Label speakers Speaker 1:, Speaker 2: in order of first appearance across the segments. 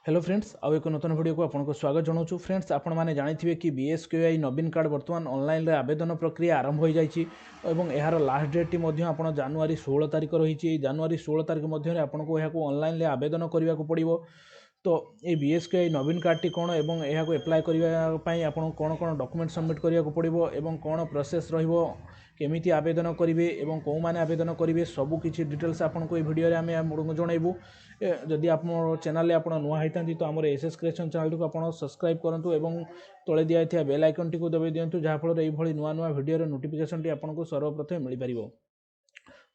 Speaker 1: Hello friends आउ एक नूतन video को आपको स्वागत जनाऊँ। फ्रेंड्स आपण मैंने जानी कि बीएसकेवाई नवीन कार्ड बर्तमान ऑनलाइन रे आवेदन प्रक्रिया आरंभ हो जाइए और यार लास्ट डेट आप जनवरी 16 तारिख रही। जनवरी 16 तारिख मध्य आपको यह ऑनलाइन आवेदन करने को पड़ो। तो ये बीएसकेवाई नवीन कार्ड टी कौन एवं यह एप्लाय करने आपको कौन कौन डॉक्यूमेंट सबमिट करने को पड़ो एवं कौन प्रोसेस रहिबो केमिति आवेदन करेंगे एवं कौ मैंने आवेदन करेंगे सबकि डिटेल्स आपको ये वीडियो आम आपको जनइबू। जदि आप चैनल आप नुआ होती तो आम एसएस क्रिएशन चैनल को आप सब्सक्राइब करूँ और तले दिखाई बेल आइकन टी दबाई दिंतु जहाँफल ये नुआ नुआ वीडियो नोटिफिकेशन टी आपको सर्वप्रथम मिल पार।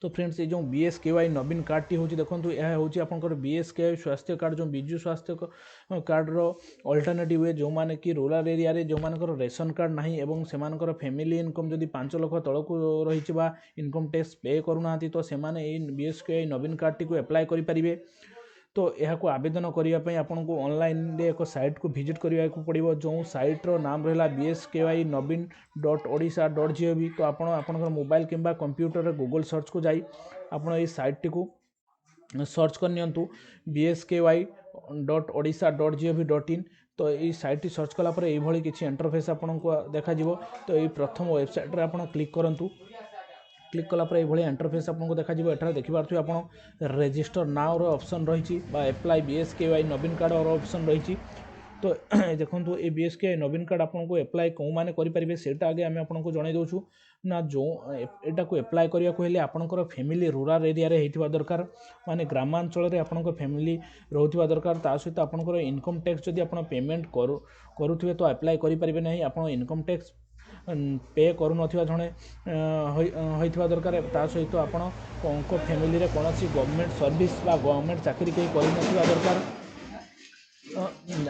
Speaker 1: तो फ्रेंड्स ये जो बीएसकेवाई नवीन कार्ड टी हूँ देखो यह हूँ आपंकर बीएसकेवाई स्वास्थ्य कार्ड जो विजु स्वास्थ्य कार्ड रो अल्टरनेटिव वे जो माने कि रूरल एरिया रे जो मानकर रेशन कार्ड नहीं एवं सेमानकर फैमिली इनकम जदि 5 लाख तलक रही इनकम टैक्स पे करूना तो से बीएसकेवाई नवीन कार्ड टी को एप्लाय करें। तो यह को आवेदन करने आपको ऑनलाइन एक साइट को विजिट करने को पड़ो जो साइट रो नाम रहा bskeynavin.odisha.gov। तो आपन मोबाइल किंबा कंप्यूटर गूगल सर्च को जाई आप साइट टी को सर्च करनियंतु bsky.odisha.gov.in। तो ये साइट टी सर्च कलापर ये किसी इंटरफेस आपको देखा। तो ये प्रथम वेबसाइट रे आप क्लिक करूँ। क्लिक कलापर ये इंटरफेस आपको देखा। एठार देखिपे आप रजिस्टर नाउ रो ऑप्शन रही एप्लाय बीएसकेवाई नवीन कार्ड और ऑप्शन रही। तो देखो ये बीएसकेवाई नवीन कार्ड आपको एप्लाय कौ मैंने करेंगे सेटा आगे आम आपको जन दूँ ना जो एटा को एप्लाय करने को हेले आपनकर फैमिली रूरल एरिया रे हेतिबा दरकार माने ग्रामांचल रे आपनकर फैमिली रहउथिबा दरकार। ता सहित आपनकर इनकम टैक्स जदि आपन पेमेंट करूथिबे तो एप्लाय करि परिबे नहीं। आपन इनकम टैक्स पे करू नथिबा जणे होइथिबा दरकार। ता सहित आपन को फैमिली रे कोनोसी गवर्नमेंट सर्विस बा गवर्नमेंट चाकरी के करि नथिबा दरकार।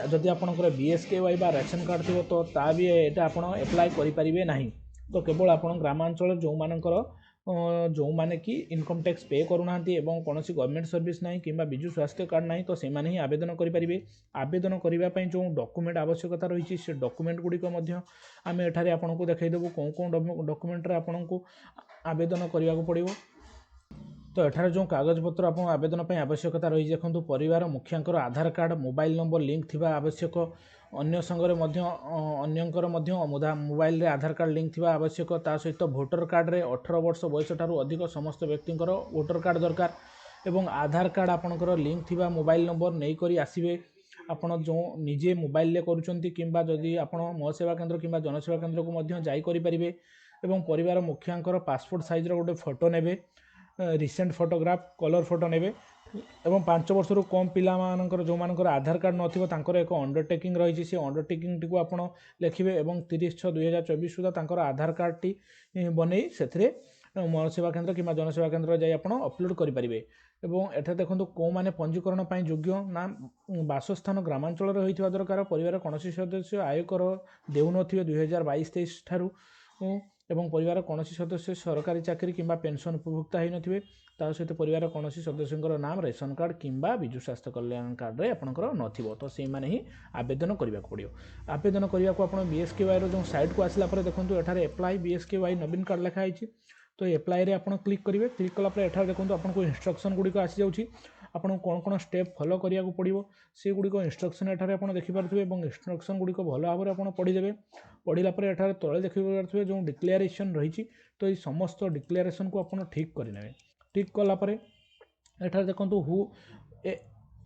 Speaker 1: जदि आपनकर बीएसकेवाई बा रेशन कार्ड थिबो तो ता भी एटा आपन एप्लाय करि परिबे नहीं। तो केवल आपन ग्रामांचल जो मानकर जो माने कि इनकम टैक्स पे करूना एवं कौन गवर्नमेंट सर्विस ना कि विजु स्वास्थ्य कार्ड ना तो से ही आवेदन करेंगे। आवेदन करने जो डॉक्यूमेंट आवश्यकता रही से डॉक्यूमेंट गुड़िक आम एठारे आपको देखईदेबू कौन कौन डॉक्यूमेंट आपको आवेदन करने को पड़ो। तो एठारे जो कागजपत्र आप आवेदन पर आवश्यकता रही देखो परिवार मुखियांकर आधार कार्ड मोबाइल नंबर लिंक थी आवश्यक अन्य संगे अन्यंकर मोबाइल रे आधार कार्ड लिंक थी आवश्यक। ता सहित भोटर कार्ड रे 18 वर्ष बयस ठारू अधिक समस्त व्यक्तिंकर भोटर कार्ड दरकार एवं आधार कार्ड आपणकर लिंक थी मोबाइल नंबर नहीं करी आसीबे। आपण जो निजे मोबाइल रे करूचंती किंबा जदि आपण मो सेवा केंद्र किंबा जनसेवा केंद्र को मध्य जाई करि परिबे एवं परिवार मुखियांकर पासपोर्ट साइज रो गोटे फोटो नेबे रिसेंट फोटोग्राफ कलर फोटो नेबे एवं 5 वर्ष रु कम पिला मानकर जो मानकर आधार कार्ड नथिबो तांकर एक अंडरटेकिंग रही से अंडरटेकिंग टी को आपण लिखिबे एवं 30/6/2024 सुधा तांकर आधार कार्ड टी बनै सेथरे मो सेवा केंद्र किंबा जनसेवा केंद्र जाई आपण अपलोड करि परिबे। एवं एठा देखंतु को माने पंजीकरण पई योग्य ना बासस्थान ग्रामांचल रे होइथिबा दरकार परिवार कोनोसी सदस्य आयकर देउ नथिबे 2022-23 ठारू एवं परिवार कोनोसी सदस्य सरकारी चाकरी किंबा पेंशन उपभोक्ता होई नथिबे। ता सहित परिवार कोनोसी सदस्यंकर नाम रेशन कार्ड किंबा विजु स्वास्थ्य कल्याण कार्ड रे आपनकर नथिबो तो से माने ही आवेदन करबा पड़ियो। आवेदन करबा को आपण बीएसकेवाई रो जो साइट को आसला पर देखंतु एठारे एप्लाय बीएसकेवाई नवीन कार्ड लिखा आइछि। तो एप्लाय रे आपण क्लिक करिवे। क्लिक कला पर एठारे देखंतु आपनको इंस्ट्रक्शन गुडी को आसी जाउछि आपन कौन कौन स्टेप फॉलो करिया को पड़िबो से गुडी इंस्ट्रक्शन एठारे आपण देखि पारथुबे एवं इंस्ट्रक्शन गुडी को भलो भाबरे आपण पढि देबे। पढ़ला पर एठारे तळे देखि पारथुबे जो डिक्लेरेशन रहिछि तो ये समस्त डिक्लेरेशन को आपण ठीक करि नेबे। ठीक कला पर एठारे देखंतु हु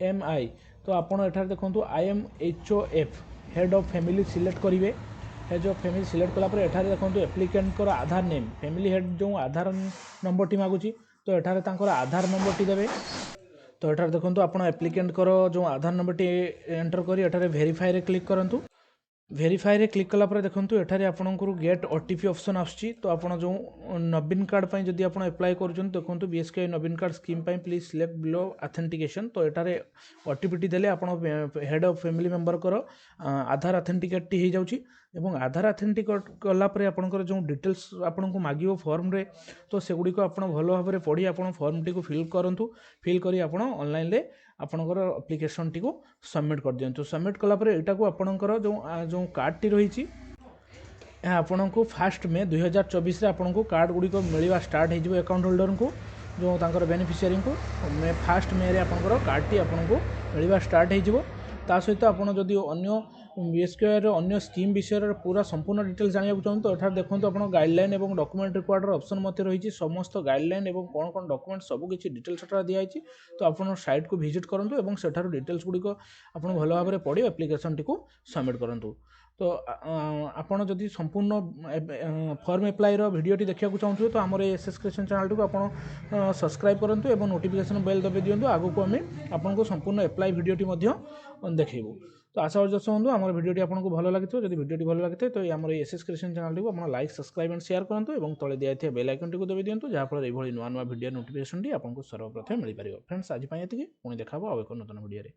Speaker 1: एम आई तो आपण एठारे देखंतु I am HOF head of family select करिवे। हेड ऑफ फैमिली सिलेक्ट कला पर एठारे देखंतु एप्लिकेंट कर आधार नेम फैमिली हेड जो आधार नंबर टी मागुची तो एठारे तांकर आधार नंबर टी देबे। तो एठारे देखंतु आपण एप्लिकेंट कर जो आधार नंबर टी एंटर करी एठारे वेरीफाई रे क्लिक करंतु। वेरीफाई रे क्लिक कला पर देखंतु एठारे आपनकर गेट ओटीपी ऑप्शन आछी। तो आपण जो नवीन कार्ड पई जदि आपण अप्लाई करूछन देखंतु बीएसकेवाई नवीन कार्ड स्कीम पई प्लीज सिलेक्ट बिलो ऑथेंटिकेशन। तो एठारे ओटीपी टी देले आपण हेड ऑफ फैमिली मेंबर कर आधार ऑथेंटिकेट टी हे जाउची एवं आधार ऑथेंटिकेट कला पर आपनकर जो डिटेल्स आपनको मागियो फॉर्म रे तो से गुडी को आपण भलो भाबरे पढी आपण फॉर्म टी को फिल करंतु। फिल करी आपण ऑनलाइन रे आपनकर एप्लिकेशन टी को सबमिट कर दियंतु। सबमिट कला पर एटा को आपनकर जो कार्ड टी रही आपन को 1 मई 2024 रे आपन को कार्ड गुडी को मिलवा स्टार्ट हो अकाउंट होल्डर को जो तांकर बेनिफिशियरी को 1 मई रे आपनकर कार्ड टी आपन को मिलवा स्टार्ट हो ତା ସହିତ ଆପଣ ଯଦି ଅନ୍ୟ BSKY ଅନ୍ୟ ସ୍କିମ୍ ବିଷୟରେ ପୁରା ସମ୍ପୂର୍ଣ୍ଣ ଡିଟେଲ୍ସ ଜାଣିବାକୁ ଚାହୁଁଛନ୍ତି ତ ଏଠାରେ ଦେଖନ୍ତୁ ଆପଣ ଗାଇଡ଼ଲାଇନ୍ ଏବଂ ଡକୁମେଣ୍ଟ ରିକ୍ୱାର୍ଡ଼ର ଅପସନ୍ ମଧ୍ୟ ରହିଛି ସମସ୍ତ ଗାଇଡ଼ଲାଇନ୍ ଏବଂ କ'ଣ ଡକୁମେଣ୍ଟ ସବୁ କିଛି ଡିଟେଲ୍ସ ସେଠାରେ ଦିଆଯାଇଛି ତ ଆପଣ ସାଇଟ୍କୁ ଭିଜିଟ୍ କରନ୍ତୁ ଏବଂ ସେଠାରୁ ଡିଟେଲ୍ସ ଗୁଡ଼ିକ ଆପଣ ଭଲ ଭାବରେ ପଢ଼ି ଆପ୍ଲିକେସନଟିକୁ ସବମିଟ୍ କରନ୍ତୁ ତ ଆପଣ ଯଦି ସମ୍ପୂର୍ଣ୍ଣ ଫର୍ମ ଆପ୍ଲାଇର ଭିଡ଼ିଓଟି ଦେଖିବାକୁ ଚାହୁଁଥିବେ ତ ଆମର ଏ SS Creation ଚ୍ୟାନେଲଟିକୁ ଆପଣ ସବସ୍କ୍ରାଇବ୍ କରନ୍ତୁ ଏବଂ ନୋଟିଫିକେସନ୍ ବେଲ୍ ଦବାଇ ଦିଅନ୍ତୁ ଆଗକୁ ଆମେ ଆପଣଙ୍କୁ ସମ୍ପୂର୍ଣ୍ଣ ଆପ୍ଲାଏ ଭିଡ଼ିଓଟି ମଧ୍ୟ ଦେଖେଇବୁ ତ ଆଶା କରୁଛି ବନ୍ଧୁ ଆମର ଭିଡ଼ିଓଟି ଆପଣଙ୍କୁ ଭଲ ଲାଗିଥିବ ଯଦି ଭିଡ଼ିଓଟି ଭଲ ଲାଗିଥାଏ ତ ଆମର এই SS Creation ଚ୍ୟାନେଲଟିକୁ ଆପଣ ଲାଇକ୍ ସବସ୍କ୍ରାଇବ୍ ଆଣ୍ଡ ସେୟାର କରନ୍ତୁ ଏବଂ ତଳେ ଦିଆଯାଇଥିବା ବେଲ୍ ଆଇକନ୍ଟିକୁ ଦବାଇ ଦିଅନ୍ତୁ ଯାହାଫଳରେ ଏଇଭଳି ନୂଆ ନୂଆ ଭିଡ଼ିଓ ନୋଟିଫିକେସନଟି ଆପଣଙ୍କୁ ସର୍ବପ୍ରଥମେ ମିଳିପାରିବ ଫ୍ରେଣ୍ଡସ୍ ଆଜି ପାଇଁ ଏତିକି ପୁଣି ଦେଖା ହେବ ଆଉ ଏକ ନୂତନ ଭିଡ଼ିଓରେ।